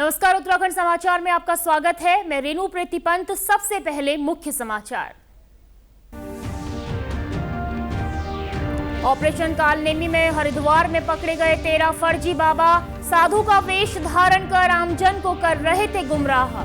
नमस्कार, उत्तराखंड समाचार में आपका स्वागत है। मैं रेणु प्रीतिपंत। सबसे पहले मुख्य समाचार। ऑपरेशन कालनेमी में हरिद्वार में पकड़े गए 13 फर्जी बाबा साधु का वेश धारण कर आमजन को कर रहे थे गुमराह।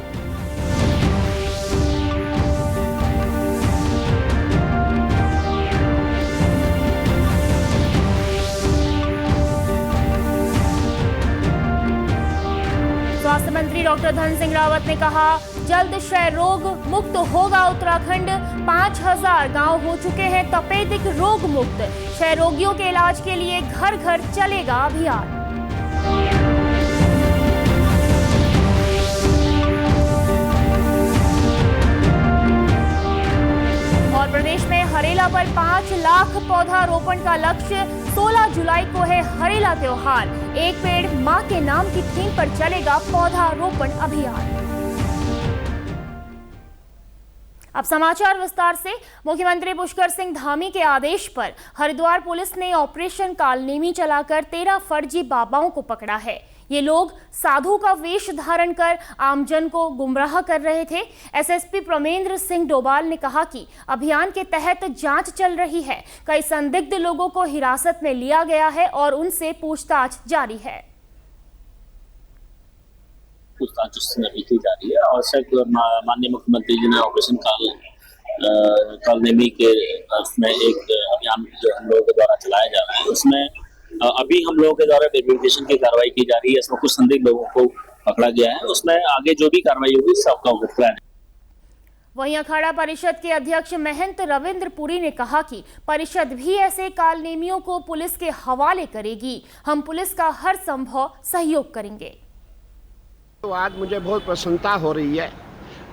स्वास्थ्य मंत्री डॉक्टर धन सिंह रावत ने कहा, जल्द क्षय रोग मुक्त होगा उत्तराखंड। 5000 गांव हो चुके हैं तपेदिक रोग मुक्त। क्षय रोगियों के इलाज के लिए घर घर चलेगा अभियान। और प्रदेश में हरेला पर 5 लाख पौधा रोपण का लक्ष्य। 16 जुलाई को है हरेला त्योहार। एक पेड़ मां के नाम की थीम पर चलेगा पौधा रोपण अभियान। अब समाचार विस्तार से। मुख्यमंत्री पुष्कर सिंह धामी के आदेश पर हरिद्वार पुलिस ने ऑपरेशन कालनेमी चलाकर 13 फर्जी बाबाओं को पकड़ा है। ये लोग साधु का वेश धारण कर आमजन को गुमराह कर रहे थे। एसएसपी प्रमेंद्र सिंह डोभाल ने कहा कि अभियान के तहत जांच चल रही है। कई संदिग्ध लोगों को हिरासत में लिया गया है और उनसे पूछताछ जारी है। पूछताछ की जा रही है और माननीय मुख्यमंत्री जी ने ऑपरेशन कालनेमी के उसमें एक अभियान जो हम लोगों के द्वारा चलाया जा रहा है, उसमें अभी हम लोगों के द्वारा वेरिफिकेशन की कार्रवाई की जा रही है। इसमें कुछ संदिग्ध लोगों को पकड़ा गया है। उसमें आगे जो भी कार्रवाई होगी सबका उठा है। वहीं अखाड़ा परिषद के अध्यक्ष महंत रविंद्र पुरी ने कहा कि परिषद भी ऐसे कालनेमियों को पुलिस के हवाले करेगी। हम पुलिस का हर संभव सहयोग करेंगे। तो आज मुझे बहुत प्रसन्नता हो रही है।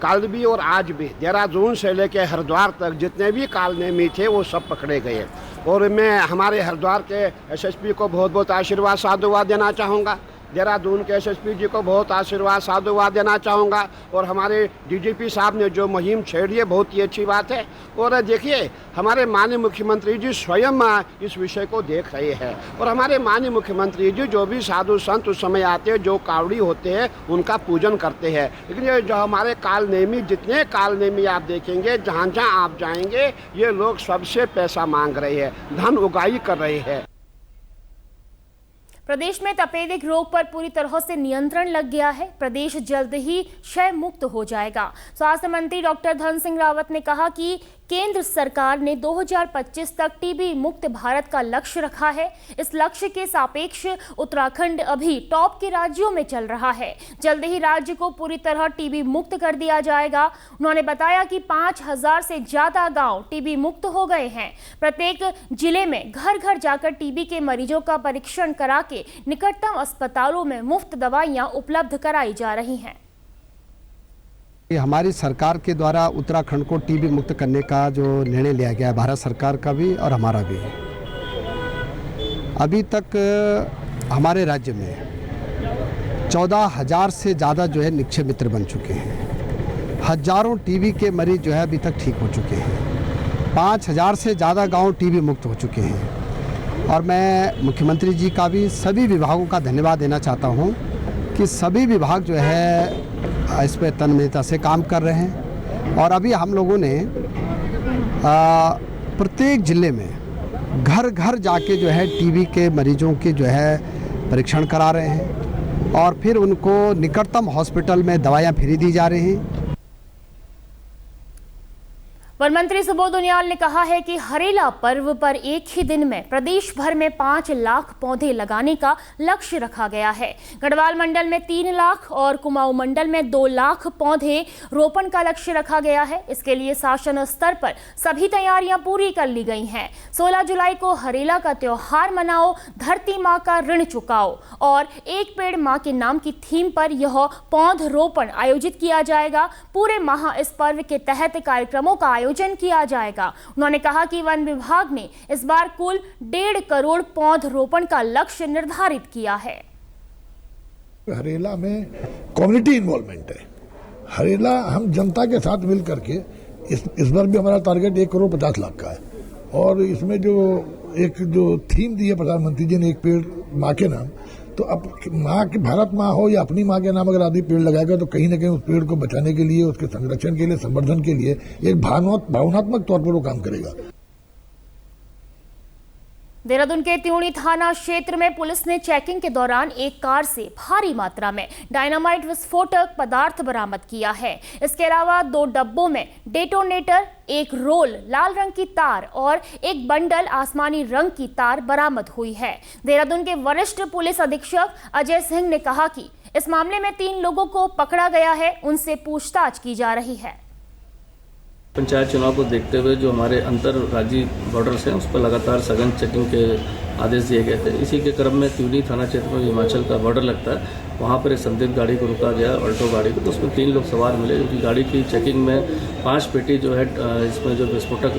कल भी और आज भी देहरादून से लेकर हरिद्वार तक जितने भी कालनेमी थे वो सब पकड़े गए। और मैं हमारे हरिद्वार के एसएसपी को बहुत बहुत आशीर्वाद साधुवाद देना चाहूँगा। देहरादून के एसएसपी जी को बहुत आशीर्वाद साधुवाद देना चाहूँगा। और हमारे डीजीपी साहब ने जो मुहिम छेड़ी है बहुत ही अच्छी बात है। और देखिए, हमारे माननीय मुख्यमंत्री जी स्वयं इस विषय को देख रहे हैं। और हमारे माननीय मुख्यमंत्री जी जो भी साधु संत उस समय आते हैं, जो कावड़ी होते हैं, उनका पूजन करते हैं। लेकिन ये जो हमारे कालनेमी, जितने कालनेमी आप देखेंगे, जहाँ जहाँ आप जाएंगे, ये लोग सबसे पैसा मांग रहे हैं, धन उगाही कर रहे हैं। प्रदेश में तपेदिक रोग पर पूरी तरह से नियंत्रण लग गया है। प्रदेश जल्द ही क्षय मुक्त हो जाएगा। स्वास्थ्य मंत्री डॉक्टर धन सिंह रावत ने कहा कि केंद्र सरकार ने 2025 तक टीबी मुक्त भारत का लक्ष्य रखा है। इस लक्ष्य के सापेक्ष उत्तराखंड अभी टॉप के राज्यों में चल रहा है। जल्द ही राज्य को पूरी तरह टीबी मुक्त कर दिया जाएगा। उन्होंने बताया कि 5000 से ज्यादा गांव टीबी मुक्त हो गए हैं। प्रत्येक जिले में घर घर जाकर टीबी के मरीजों का परीक्षण करा के निकटतम अस्पतालों में मुफ्त दवाइयां उपलब्ध कराई जा रही हैं। हमारी सरकार के द्वारा उत्तराखंड को टीबी मुक्त करने का जो निर्णय लिया गया है, भारत सरकार का भी और हमारा भी, अभी तक हमारे राज्य में 14,000 से ज़्यादा जो है निक्षय मित्र बन चुके हैं। हजारों टीबी के मरीज जो है अभी तक ठीक हो चुके हैं। 5000 से ज़्यादा गांव टीबी मुक्त हो चुके हैं। और मैं मुख्यमंत्री जी का भी सभी विभागों का धन्यवाद देना चाहता हूं कि सभी विभाग जो है इस पर तन्मयता से काम कर रहे हैं। और अभी हम लोगों ने प्रत्येक जिले में घर घर जाके जो है टीबी के मरीजों के जो है परीक्षण करा रहे हैं और फिर उनको निकटतम हॉस्पिटल में दवाइयाँ फ्री दी जा रही हैं। वन मंत्री सुबोध उनियाल ने कहा है कि हरेला पर्व पर एक ही दिन में प्रदेश भर में 5 लाख पौधे लगाने का लक्ष्य रखा गया है। गढ़वाल मंडल में 3 लाख और कुमाऊं मंडल में 2 लाख पौधे रोपण का लक्ष्य रखा गया है। इसके लिए शासन स्तर पर सभी तैयारियां पूरी कर ली गई हैं। 16 जुलाई को हरेला का त्योहार मनाओ, धरती माँ का ऋण चुकाओ और एक पेड़ माँ के नाम की थीम पर यह पौध रोपण आयोजित किया जाएगा। पूरे माह इस पर्व के तहत कार्यक्रमों का आयोजन किया जाएगा। उन्होंने कहा कि वन विभाग ने इस बार कुल 1.5 करोड़ पौध रोपण का लक्ष्य निर्धारित किया है। हरेला में कम्युनिटी इन्वॉल्वमेंट है। हरेला हम जनता के साथ मिल करके इस बार भी हमारा टारगेट 1 करोड़ 50 लाख का है। और इसमें जो थीम दी है प्रधानमंत्री जी ने, एक पेड़ माँ के नाम, तो अब माँ की भारत माँ हो या अपनी माँ के नाम अगर आदमी पेड़ लगाएगा तो कहीं ना कहीं उस पेड़ को बचाने के लिए, उसके संरक्षण के लिए, संवर्धन के लिए एक भावनात्मक तौर पर वो काम करेगा। देहरादून के त्यूणी थाना क्षेत्र में पुलिस ने चेकिंग के दौरान एक कार से भारी मात्रा में डायनामाइट विस्फोटक पदार्थ बरामद किया है। इसके अलावा 2 डब्बों में डेटोनेटर, एक रोल लाल रंग की तार और एक बंडल आसमानी रंग की तार बरामद हुई है। देहरादून के वरिष्ठ पुलिस अधीक्षक अजय सिंह ने कहा कि इस मामले में 3 लोगों को पकड़ा गया है, उनसे पूछताछ की जा रही है। पंचायत चुनाव को देखते हुए जो हमारे अंतर राज्यीय बॉर्डर्स हैं उस पर लगातार सघन चेकिंग के आदेश दिए गए थे। इसी के क्रम में त्यूनी थाना क्षेत्र में हिमाचल का बॉर्डर लगता है, वहाँ पर एक संदिग्ध गाड़ी को रुका गया, ऑल्टो गाड़ी को, तो उसमें 3 लोग सवार मिले, जो कि गाड़ी की चेकिंग में 5 पेटी जो है इसमें जो विस्फोटक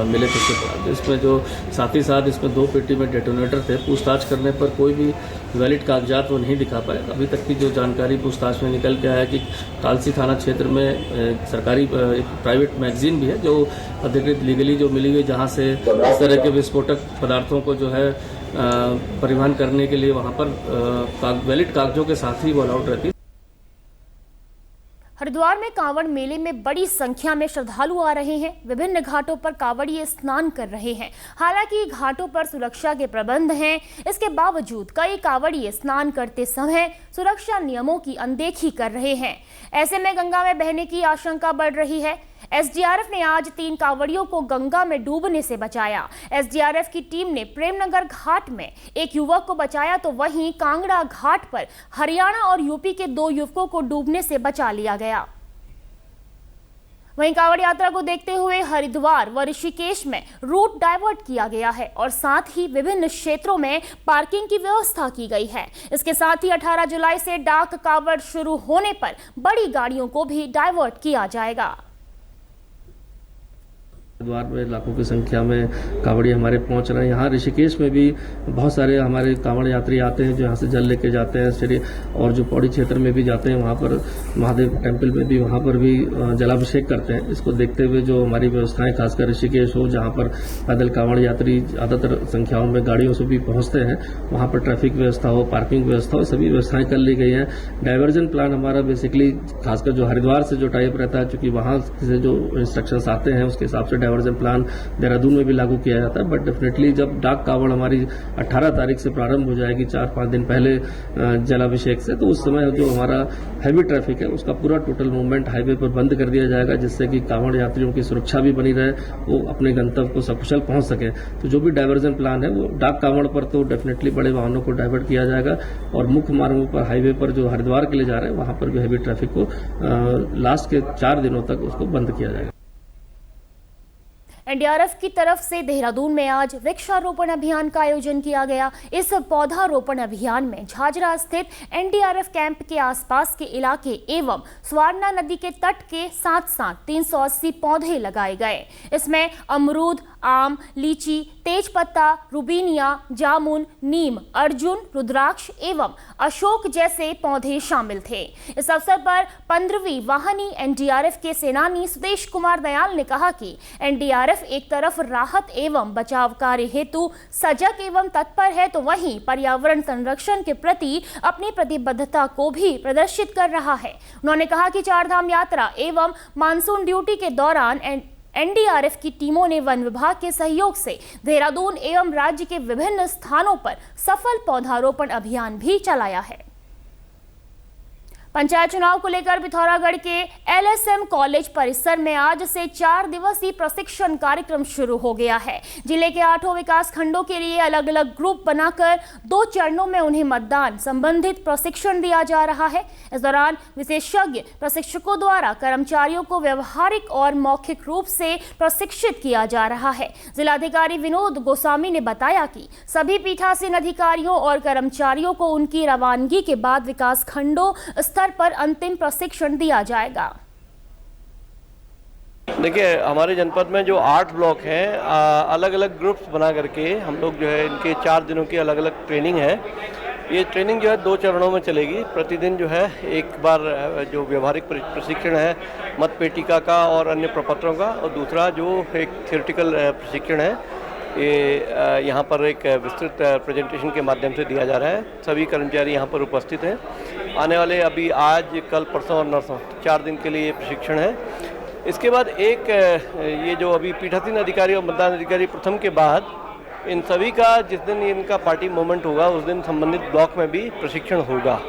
मिले थे, इसमें जो साथ ही साथ इसमें 2 पेटी में डेटोनेटर थे। पूछताछ करने पर कोई भी वैलिड कागजात वो नहीं दिखा पाए। अभी तक की जो जानकारी पूछताछ में निकल के आया है कि कालसी थाना क्षेत्र में सरकारी एक प्राइवेट मैगजीन भी है जो अधिकृत लीगली जो मिली हुई, जहाँ से इस तरह के विस्फोटक पदार्थों को जो है परिवहन करने के लिए वहाँ पर वैलिड कागजों के साथ ही वो अलाउड रहती है। हरिद्वार में कांवड़ मेले में बड़ी संख्या में श्रद्धालु आ रहे हैं। विभिन्न घाटों पर कांवड़िए स्नान कर रहे हैं। हालांकि घाटों पर सुरक्षा के प्रबंध हैं, इसके बावजूद कई कांवड़िए स्नान करते समय सुरक्षा नियमों की अनदेखी कर रहे हैं। ऐसे में गंगा में बहने की आशंका बढ़ रही है। एसडीआरएफ ने आज 3 कांवड़ियों को गंगा में डूबने से बचाया। एसडीआरएफ की टीम ने प्रेमनगर घाट में एक युवक को बचाया, तो वहीं कांगड़ा घाट पर हरियाणा और यूपी के 2 युवकों को डूबने से बचा लिया गया। वहीं कांवड़ यात्रा को देखते हुए हरिद्वार व ऋषिकेश में रूट डाइवर्ट किया गया है और साथ ही विभिन्न क्षेत्रों में पार्किंग की व्यवस्था की गई है। इसके साथ ही 18 जुलाई से डाक कांवड़ शुरू होने पर बड़ी गाड़ियों को भी डाइवर्ट किया जाएगा। हरिद्वार में लाखों की संख्या में कांवड़ी हमारे पहुंच रहे हैं। यहाँ ऋषिकेश में भी बहुत सारे हमारे कांवड़ यात्री आते हैं जो यहाँ से जल लेके जाते हैं, और जो पौड़ी क्षेत्र में भी जाते हैं, वहाँ पर महादेव टेम्पल में भी वहाँ पर भी जलाभिषेक करते हैं। इसको देखते हुए जो हमारी व्यवस्थाएं, खासकर ऋषिकेश हो जहाँ पर पैदल कांवड़ यात्री ज़्यादातर संख्याओं में गाड़ियों से भी पहुँचते हैं, वहाँ पर ट्रैफिक व्यवस्था हो, पार्किंग व्यवस्था हो, सभी व्यवस्थाएं कर ली गई हैं। डाइवर्जन प्लान हमारा बेसिकली खासकर जो हरिद्वार से जो टाइप रहता है, चूँकि वहाँ से जो इंस्ट्रक्शंस आते हैं उसके हिसाब से डाइवर्जन प्लान देहरादून में भी लागू किया जाता है। बट डेफिनेटली जब डाक कांवड़ हमारी 18 तारीख से प्रारंभ हो जाएगी, 4-5 दिन पहले जलाभिषेक से, तो उस समय जो हमारा हैवी ट्रैफिक है उसका पूरा टोटल मूवमेंट हाईवे पर बंद कर दिया जाएगा, जिससे कि कांवड़ यात्रियों की सुरक्षा भी बनी रहे, वो अपने गंतव्य को सकुशल पहुंच सके। तो जो भी डाइवर्जन प्लान है वो डाक कांवड़ पर तो डेफिनेटली बड़े वाहनों को डाइवर्ट किया जाएगा, और मुख्य मार्गों पर हाईवे पर जो हरिद्वार के लिए जा रहे हैं वहां पर भी हैवी ट्रैफिक को लास्ट के 4 दिनों तक उसको बंद किया जाएगा। एनडीआरएफ की तरफ से देहरादून में आज वृक्षारोपण अभियान का आयोजन किया गया। इस पौधारोपण अभियान में झाझरा स्थित एनडीआरएफ कैंप के आसपास के इलाके एवं स्वर्णा नदी के तट के साथ साथ 380 पौधे लगाए गए। इसमें अमरूद, आम, लीची, तेजपत्ता, रुबीनिया, जामुन, नीम, अर्जुन, रुद्राक्ष एवं अशोक जैसे पौधे शामिल थे। इस अवसर पर 15वीं वाहिनी एनडीआरएफ के सेनानी सुदेश कुमार दयाल ने कहा कि एनडीआरएफ एक तरफ राहत एवं बचाव कार्य हेतु सजग एवं तत्पर है, तो वहीं पर्यावरण संरक्षण के प्रति अपनी प्रतिबद्धता को भी प्रदर्शित कर रहा है। उन्होंने कहा कि 4 धाम यात्रा एवं मानसून ड्यूटी के दौरान एनडीआरएफ की टीमों ने वन विभाग के सहयोग से देहरादून एवं राज्य के विभिन्न स्थानों पर सफल पौधारोपण अभियान भी चलाया है। पंचायत चुनाव को लेकर पिथौरागढ़ के एलएसएम कॉलेज परिसर में आज से 4 दिवसीय प्रशिक्षण कार्यक्रम शुरू हो गया है। जिले के 8 विकास खंडों के लिए अलग अलग ग्रुप बनाकर 2 चरणों में उन्हें मतदान संबंधित प्रशिक्षण दिया जा रहा है। इस दौरान विशेषज्ञ प्रशिक्षकों द्वारा कर्मचारियों को व्यवहारिक और मौखिक रूप से प्रशिक्षित किया जा रहा है। जिलाधिकारी विनोद गोस्वामी ने बताया कि सभी पीठासीन अधिकारियों और कर्मचारियों को उनकी रवानगी के बाद विकास खंडों पर अंतिम प्रशिक्षण दिया जाएगा। देखिए, हमारे जनपद में जो 8 ब्लॉक हैं, अलग अलग ग्रुप्स बना करके हम लोग जो है इनके 4 दिनों की अलग अलग ट्रेनिंग है। ये ट्रेनिंग जो है 2 चरणों में चलेगी। प्रतिदिन जो है एक बार जो व्यवहारिक प्रशिक्षण है मतपेटिका का और अन्य प्रपत्रों का, और दूसरा जो एक थियोरेटिकल प्रशिक्षण है ये यहाँ पर एक विस्तृत प्रेजेंटेशन के माध्यम से दिया जा रहा है। सभी कर्मचारी यहाँ पर उपस्थित हैं। आने वाले अभी आज, कल, परसों और नरसों 4 दिन के लिए प्रशिक्षण है। इसके बाद एक ये जो अभी पीठासीन अधिकारी और मतदान अधिकारी प्रथम के बाद इन सभी का जिस दिन इनका पार्टी मूवमेंट होगा उस दिन संबंधित ब्लॉक में भी प्रशिक्षण होगा।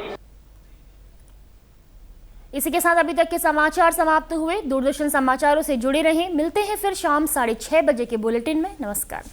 इसी के साथ अभी तक के समाचार समाप्त हुए। दूरदर्शन समाचारों से जुड़े रहें। मिलते हैं फिर शाम 6:30 बजे के बुलेटिन में। नमस्कार।